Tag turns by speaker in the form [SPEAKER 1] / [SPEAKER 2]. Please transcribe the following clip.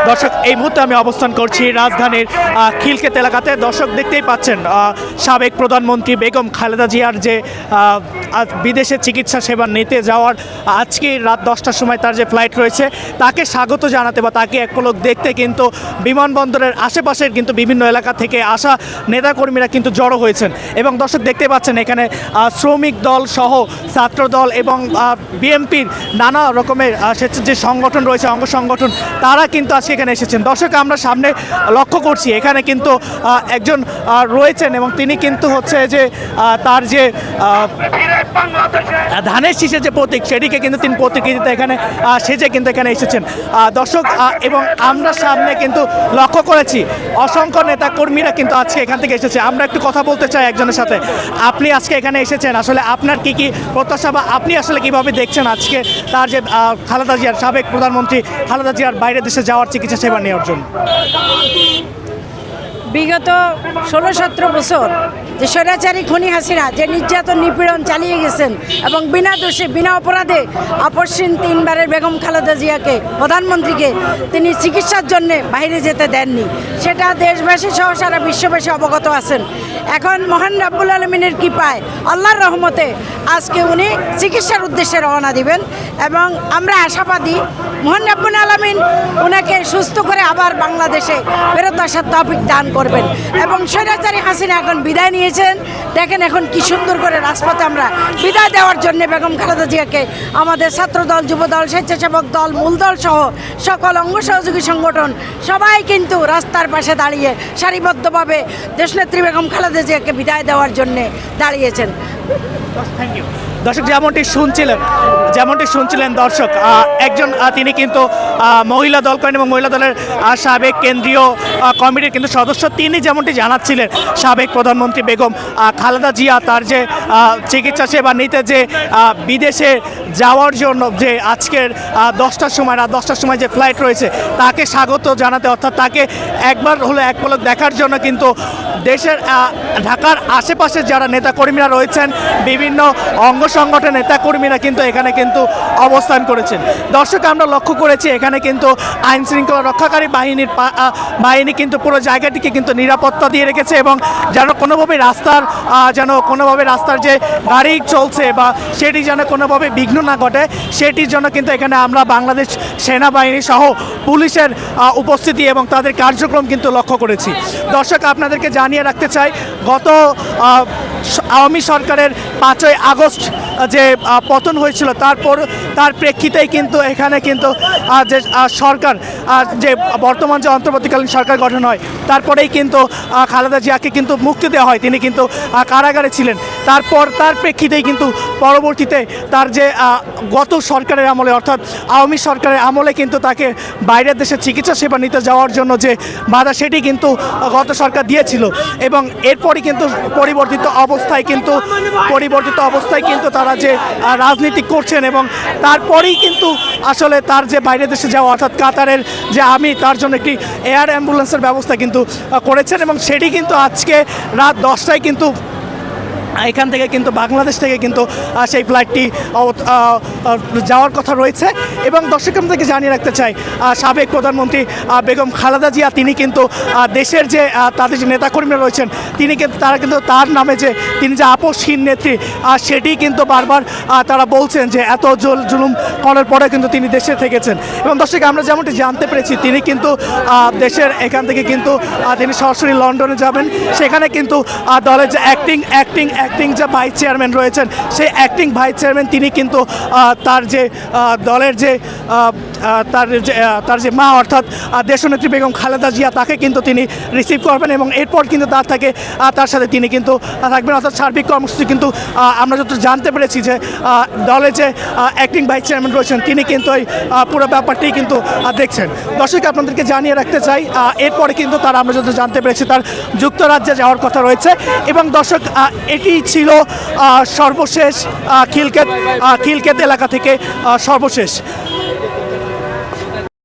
[SPEAKER 1] দর্শক এই মুহূর্তে আমি অবস্থান করছি রাজধানীর খিলক্ষেত এলাকাতে। দর্শক দেখতেই পাচ্ছেন সাবেক প্রধানমন্ত্রী বেগম খালেদা জিয়ার যে বিদেশে চিকিৎসা সেবা নিতে যাওয়ার আজকে রাত 10টার সময় তার যে ফ্লাইট রয়েছে তাকে স্বাগত জানাতে বা তাকে এক পলক দেখতে কিন্তু বিমানবন্দরের আশেপাশের কিন্তু বিভিন্ন এলাকা থেকে আসা নেতাকর্মীরা কিন্তু জড়ো হয়েছেন। এবং দর্শক দেখতে পাচ্ছেন এখানে শ্রমিক দল সহ ছাত্র দল এবং বিএনপির নানা রকমের যে সংগঠন রয়েছে অঙ্গ সংগঠন তারা কিন্তু আজকে এখানে এসেছেন। দর্শক আমরা সামনে লক্ষ্য করছি এখানে কিন্তু একজন রয়েছেন এবং তিনি কিন্তু হচ্ছে যে তার যে ধানের শীষের যে প্রতীক সেটিকে কিন্তু তিনি প্রতিকৃতিতে এখানে সেজে কিন্তু এখানে এসেছেন দর্শক। এবং আমরা সামনে কিন্তু লক্ষ্য করেছি অসংখ্য নেতা কর্মীরা কিন্তু আজকে এখান থেকে এসেছে। আমরা একটু কথা বলতে চাই একজনের সাথে। আপনি আজকে এখানে এসেছেন, আসলে আপনার কি কি প্রত্যাশা বা আপনি আসলে কিভাবে দেখছেন আজকে তার যে খালেদা জিয়ার সাবেক প্রধানমন্ত্রী খালেদা জিয়ার বাইরের দেশে যাওয়ার চিকিৎসা সেবা নেওয়ার জন্য?
[SPEAKER 2] বিগত 16-17 বছর যে স্বৈরাচারী খুনি হাসিনা যে নির্যাতন নিপীড়ন চালিয়ে গেছেন এবং বিনা দোষে বিনা অপরাধে আপসহীন 3বারের বেগম খালেদা জিয়াকে প্রধানমন্ত্রীকে তিনি চিকিৎসার জন্য বাইরে যেতে দেননি, সেটা দেশবাসী সহ সারা বিশ্ববাসী অবগত আছেন। এখন মহান রাব্বুল আলমিনের কৃপায় আল্লাহর রহমতে আজকে উনি চিকিৎসার উদ্দেশ্যে রওনা দিবেন এবং আমরা আশাবাদী মহান রাব্বুল আলমিন ওনাকে সুস্থ করে আবার বাংলাদেশে ফেরত আসার তৌফিক দান করবেন। এবং স্বৈরাচারী হাসিনা এখন বিদায় নিয়েছেন, দেখেন এখন কি সুন্দর করে রাজপথে আমরা বিদায় দেওয়ার জন্য বেগম খালেদা জিয়াকে আমাদের ছাত্রদল, যুবদল, স্বেচ্ছাসেবক দল, মূলদল সহ সকল অঙ্গ সহযোগী সংগঠন সবাই কিন্তু রাস্তার পাশে দাঁড়িয়ে সারিবদ্ধভাবে দেশনেত্রী বেগম খালেদা জিয়াকে বিদায় দেওয়ার জন্য দাঁড়িয়েছেন।
[SPEAKER 1] Thank you. দর্শক যেমনটি শুনছিলেন দর্শক একজন তিনি কিন্তু মহিলা দল করেন এবং মহিলা দলের সাবেক কেন্দ্রীয় কমিটির কিন্তু সদস্য। তিনি যেমনটি জানাচ্ছিলেন সাবেক প্রধানমন্ত্রী বেগম খালেদা জিয়া তার যে চিকিৎসা সেবা নিতে যে বিদেশে যাওয়ার জন্য যে আজকের রাত 10টার সময় যে ফ্লাইট রয়েছে তাকে স্বাগত জানাতে, অর্থাৎ তাকে একবার হলো এক পলক দেখার জন্য কিন্তু দেশের ঢাকার আশেপাশে যারা নেতাকর্মীরা রয়েছেন বিভিন্ন অঙ্গ সংগঠনের নেতাকর্মীরা কিন্তু এখানে কিন্তু অবস্থান করেছেন। দর্শক আমরা লক্ষ্য করেছি এখানে কিন্তু আইন শৃঙ্খলা রক্ষাকারী বাহিনী কিন্তু পুরো জায়গাটিকে কিন্তু নিরাপত্তা দিয়ে রেখেছে এবং যেন কোনোভাবে রাস্তার যে গাড়ি চলছে বা সেটি যেন কোনোভাবে বিঘ্ন না ঘটে সেটির জন্য কিন্তু এখানে আমরা বাংলাদেশ সেনাবাহিনী সহ পুলিশের উপস্থিতি এবং তাদের কার্যক্রম কিন্তু লক্ষ্য করেছি। দর্শক আপনাদেরকে জানিয়ে রাখতে চাই গত আওয়ামী সরকারের 5ই আগস্ট যে পতন হয়েছিল তার প্রেক্ষিতেই কিন্তু এখানে কিন্তু যে সরকার যে বর্তমান যে অন্তর্বর্তীকালীন সরকার গঠন হয় তারপরেই কিন্তু খালেদা জিয়াকে কিন্তু মুক্তি দেওয়া হয়। তিনি কিন্তু কারাগারে ছিলেন। তার প্রেক্ষিতেই কিন্তু পরবর্তীতে তার যে গত সরকারের আমলে অর্থাৎ আওয়ামী সরকারের আমলে কিন্তু তাকে বাইরের দেশে চিকিৎসা সেবা নিতে যাওয়ার জন্য যে বাধা সেটি কিন্তু গত সরকার দিয়েছিল এবং এরপরই কিন্তু পরিবর্তিত অবস্থায় কিন্তু তারা যে রাজনীতি করছেন এবং তারপরেই কিন্তু আসলে তার যে বাইরের দেশে যাওয়া অর্থাৎ কাতারের যে তার জন্য একটি এয়ার অ্যাম্বুলেন্সের ব্যবস্থা কিন্তু করেছেন এবং সেটি কিন্তু আজকে রাত 10টায় কিন্তু এখান থেকে কিন্তু বাংলাদেশ থেকে কিন্তু সেই ফ্লাইটটি যাওয়ার কথা রয়েছে। এবং দর্শক থেকে জানিয়ে রাখতে চাই সাবেক প্রধানমন্ত্রী বেগম খালেদা জিয়া তিনি কিন্তু দেশের যে তাদের যে নেতাকর্মীরা রয়েছেন তারা কিন্তু তার নামে যে তিনি যে আপসহীন নেত্রী সেটি কিন্তু বারবার তারা বলছেন যে এত জুলুম করার পরে কিন্তু তিনি দেশে থেকেছেন। এবং দর্শক আমরা যেমনটি জানতে পেরেছি তিনি কিন্তু দেশের এখান থেকে কিন্তু তিনি সরাসরি লন্ডনে যাবেন। সেখানে কিন্তু দলের যে অ্যাক্টিং যে ভাইস চেয়ারম্যান রয়েছেন সেই অ্যাক্টিং ভাইস চেয়ারম্যান তিনি কিন্তু তার যে দলের যে তার যে মা অর্থাৎ দেশনেত্রী বেগম খালেদা জিয়া তাকে কিন্তু তিনি রিসিভ করবেন এবং এরপর কিন্তু তার সাথে তিনি কিন্তু থাকবেন। অর্থাৎ সার্বিক কর্মসূচি কিন্তু আমরা যত জানতে পেরেছি যে দলের যে অ্যাক্টিং ভাইস চেয়ারম্যান রয়েছেন তিনি কিন্তু এই পুরো ব্যাপারটি কিন্তু দেখছেন। দর্শক আপনাদেরকে জানিয়ে রাখতে চাই এরপরে কিন্তু আমরা যত জানতে পেরেছি তার যুক্তরাজ্যে যাওয়ার কথা রয়েছে। এবং দর্শক এটি ছিল সর্বশেষ খিলক্ষেত এলাকা থেকে সর্বশেষ।